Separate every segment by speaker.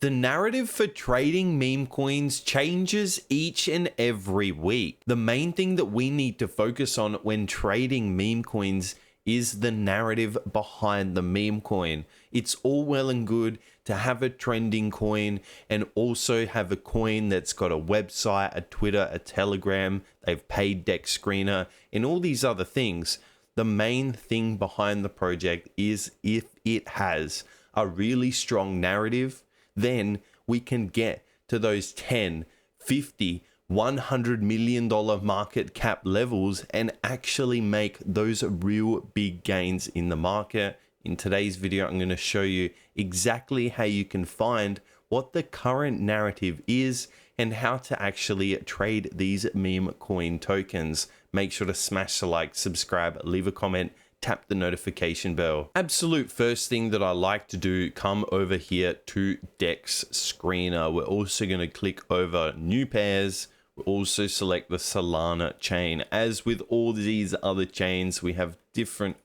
Speaker 1: The narrative for trading meme coins changes each and every week. The main thing that we need to focus on when trading meme coins is the narrative behind the meme coin. It's all well and good to have a trending coin and also have a coin that's got a website, a Twitter, a Telegram, they've paid deck screener, and all these other things. The main thing behind the project is if it has a really strong narrative, then we can get to those 10, 50, $100 million market cap levels and actually make those real big gains in the market. In today's video, I'm going to show you exactly how you can find what the current narrative is and how to actually trade these meme coin tokens. Make sure to smash the like, subscribe, leave a comment, tap the notification bell. Absolute first thing that I like to do, come over here to Dex Screener. We're also going to click over new pairs. We'll also select the Solana chain. As with all these other chains, we have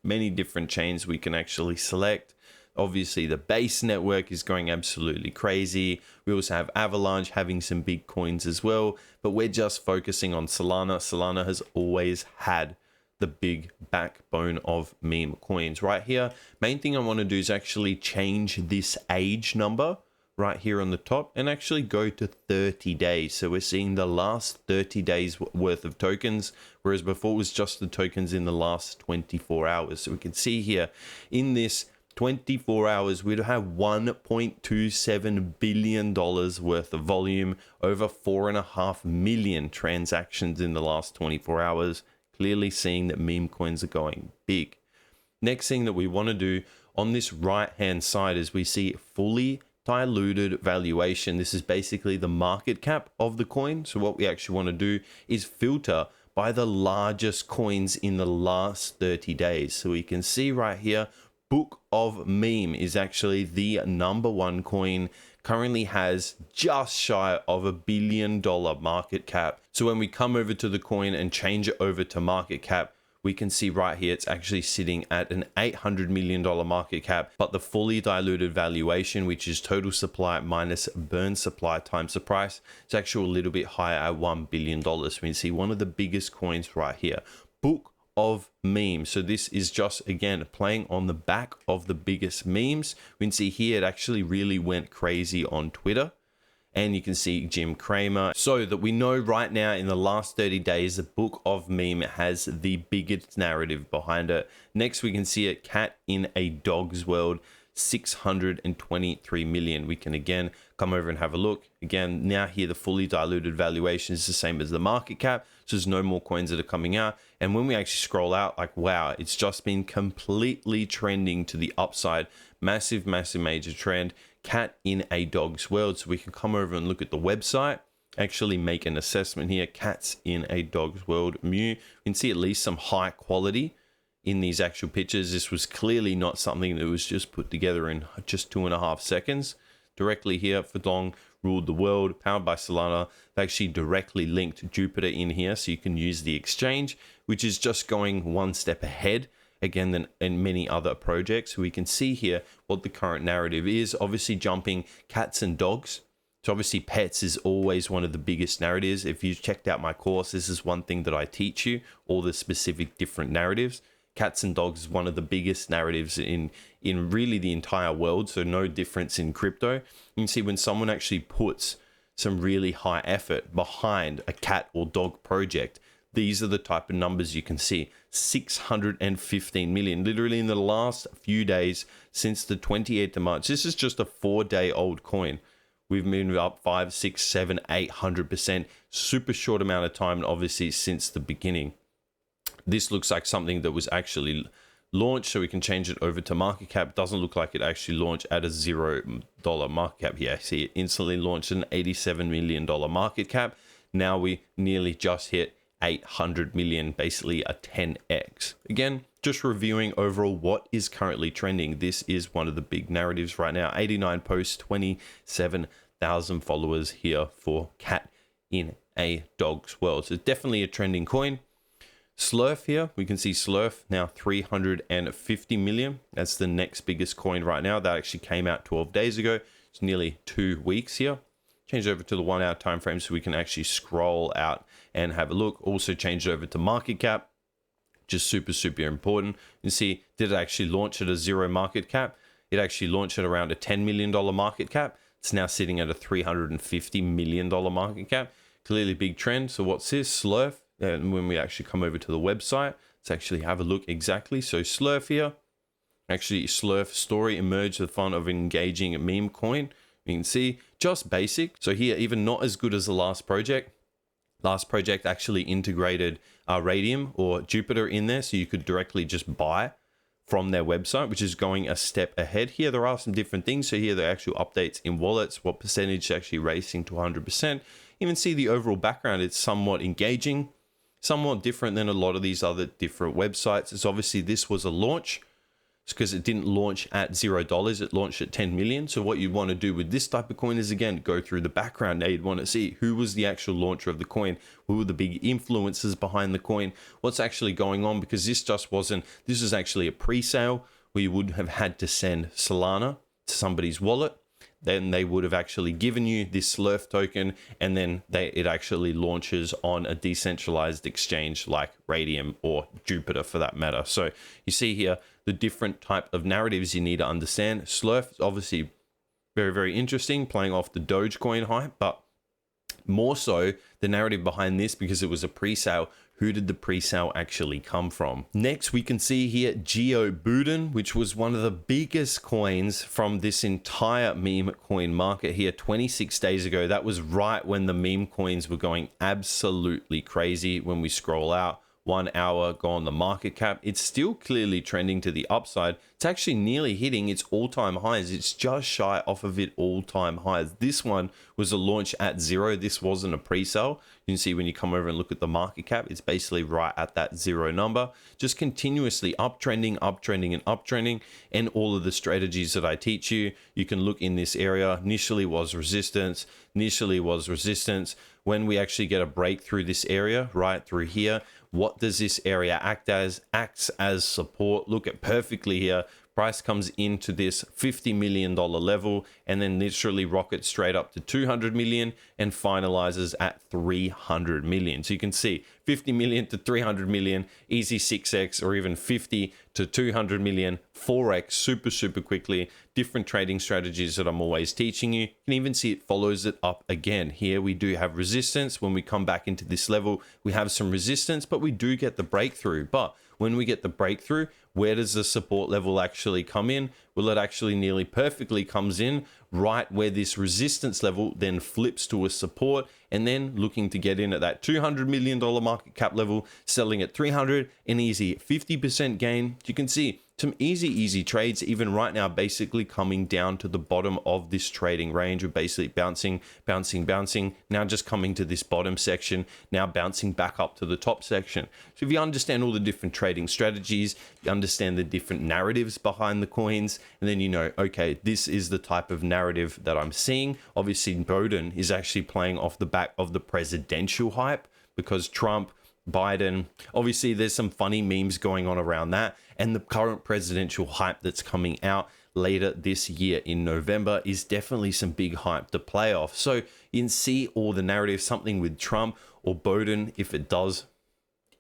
Speaker 1: many different chains we can actually select. Obviously, the base network is going absolutely crazy. We also have Avalanche having some big coins as well, but we're just focusing on Solana. Solana has always had the big backbone of meme coins. Right here, main thing I want to do is actually change this age number right here on the top and actually go to 30 days. So we're seeing the last 30 days worth of tokens, whereas before it was just the tokens in the last 24 hours. So we can see here in this 24 hours, we'd have $1.27 billion worth of volume, over 4.5 million transactions in the last 24 hours. Clearly seeing that meme coins are going big. Next thing that we want to do on this right hand side is we see fully diluted valuation. This is basically the market cap of the coin. So what we actually want to do is filter by the largest coins in the last 30 days. So we can see right here, Book of Meme is actually the #1 coin, currently has just shy of $1 billion market cap. So when we come over to the coin and change it over to market cap, we can see right here it's actually sitting at an $800 million market cap, but the fully diluted valuation, which is total supply minus burn supply times the price, is actually a little bit higher at $1 billion. So we can see one of the biggest coins right here, Book of Memes. So this is just, again, playing on the back of the biggest memes. We can see here it actually really went crazy on Twitter, and you can see Jim Cramer. So that we know right now in the last 30 days, the Book of Meme has the biggest narrative behind it. Next, we can see it, Cat in a Dog's World, 623 million. We can again come over and have a look. Again, now here the fully diluted valuation is the same as the market cap, so there's no more coins that are coming out. And when we actually scroll out, like, wow, it's just been completely trending to the upside. Massive major trend. Cat in a Dog's World. So we can come over and look at the website, actually make an assessment here. Cats in a Dog's World, Mew. You can see at least some high quality in these actual pictures. This was clearly not something that was just put together in just 2.5 seconds. Directly here, Fedong ruled the world, powered by Solana. They actually directly linked Jupiter in here, so you can use the exchange, which is just going one step ahead again than in many other projects. We can see here what the current narrative is, obviously jumping cats and dogs. So obviously pets is always one of the biggest narratives. If you checked out my course, this is one thing that I teach you, all the specific different narratives. Cats and dogs is one of the biggest narratives in really the entire world, so no difference in crypto. You can see when someone actually puts some really high effort behind a cat or dog project, these are the type of numbers you can see. 615 million, literally in the last few days since the 28th of March. This is just a 4-day-old coin. We've moved up 5, 6, 7, 800%. Super short amount of time, and obviously since the beginning. This looks like something that was actually launched, so we can change it over to market cap. Doesn't look like it actually launched at a $0 market cap. Yeah, see, it instantly launched an $87 million market cap. Now we nearly just hit 800 million, basically a 10x. Again, just reviewing overall what is currently trending. This is one of the big narratives right now. 89 posts, 27,000 followers here for Cat in a Dog's World. So definitely a trending coin. Slurf here, we can see Slurf now 350 million. That's the next biggest coin right now. That actually came out 12 days ago. It's nearly 2 weeks here. Change over to the 1 hour time frame so we can actually scroll out and have a look. Also change over to market cap, just super important. You see, did it actually launch at a 0 market cap? It actually launched at around a $10 million market cap. It's now sitting at a $350 million market cap. Clearly big trend. So what's this? Slurf. And when we actually come over to the website, let's actually have a look exactly. So Slurf here, actually Slurf story emerged the fun of engaging a meme coin. You can see just basic. So here, even not as good as the last project. Last project actually integrated Radium or Jupiter in there, so you could directly just buy from their website, which is going a step ahead. Here there are some different things. So here the actual updates in wallets, what percentage is actually racing to 100%. Even see the overall background, it's somewhat engaging, somewhat different than a lot of these other different websites. It's obviously this was a launch. It's because it didn't launch at $0. It launched at 10 million. So what you want to do with this type of coin is, again, go through the background. Now you'd want to see who was the actual launcher of the coin, who were the big influencers behind the coin, what's actually going on, because this just wasn't, this is actually a pre-sale where you would have had to send Solana to somebody's wallet. Then they would have actually given you this Slurf token, and then it actually launches on a decentralized exchange like Radium or Jupiter for that matter. So you see here the different type of narratives you need to understand. Slurf is obviously very interesting, playing off the Dogecoin hype, but more so the narrative behind this, because it was a pre-sale. Who did the pre-sale actually come from? Next, we can see here Geobuden, which was one of the biggest coins from this entire meme coin market here 26 days ago. That was right when the meme coins were going absolutely crazy. When we scroll out, 1 hour, go on the market cap, it's still clearly trending to the upside. It's actually nearly hitting its all-time highs. It's just shy off of its all-time highs. This one was a launch at 0. This wasn't a pre-sale. You can see when you come over and look at the market cap, it's basically right at that 0 number, just continuously uptrending and uptrending. And all of the strategies that I teach you, you can look in this area. Initially was resistance. When we actually get a breakthrough this area right through here, what does this area act as? Acts as support. Look at perfectly here. Price comes into this $50 million level and then literally rockets straight up to 200 million and finalizes at 300 million. So you can see 50 million to 300 million, easy 6x, or even 50 to 200 million, 4x, super quickly. Different trading strategies that I'm always teaching you. You can even see it follows it up again. Here we do have resistance. When we come back into this level, we have some resistance, but we do get the breakthrough. But when we get the breakthrough, where does the support level actually come in? Well, it actually nearly perfectly comes in right where this resistance level then flips to a support, and then looking to get in at that $200 million market cap level, selling at 300, an easy 50% gain. You can see some easy trades even right now, basically coming down to the bottom of this trading range. We're basically bouncing, now just coming to this bottom section, now bouncing back up to the top section. So if you understand all the different trading strategies, you understand the different narratives behind the coins, and then you know, okay, this is the type of narrative that I'm seeing. Obviously, Bowden is actually playing off the back of the presidential hype, because Trump, Biden, obviously there's some funny memes going on around that, and the current presidential hype that's coming out later this year in November is definitely some big hype to play off. So you can see all the narrative, something with Trump or Biden,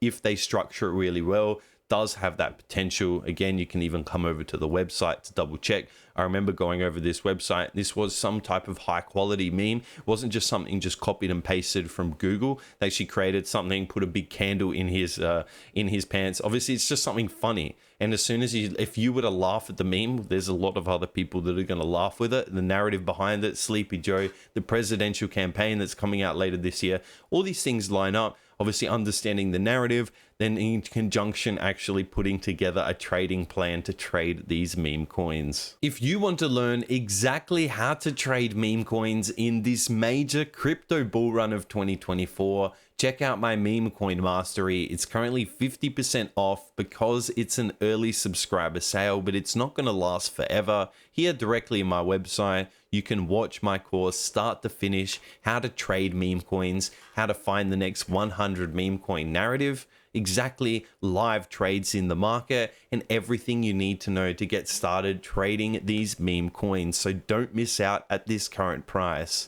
Speaker 1: if they structure it really well, does have that potential. Again, you can even come over to the website to double check. I remember going over this website. This was some type of high quality meme. It wasn't just something just copied and pasted from Google. They actually created something, put a big candle in his pants. Obviously, it's just something funny. And as soon as if you were to laugh at the meme, there's a lot of other people that are going to laugh with it. The narrative behind it, Sleepy Joe, the presidential campaign that's coming out later this year, all these things line up. Obviously, understanding the narrative, then in conjunction actually putting together a trading plan to trade these meme coins. If you want to learn exactly how to trade meme coins in this major crypto bull run of 2024, check out my meme coin mastery. It's currently 50% off because it's an early subscriber sale, but it's not going to last forever. Here directly in my website, you can watch my course start to finish, how to trade meme coins, how to find the next 100 meme coin narrative. exactly live trades in the market and everything you need to know to get started trading these meme coins. So don't miss out at this current price.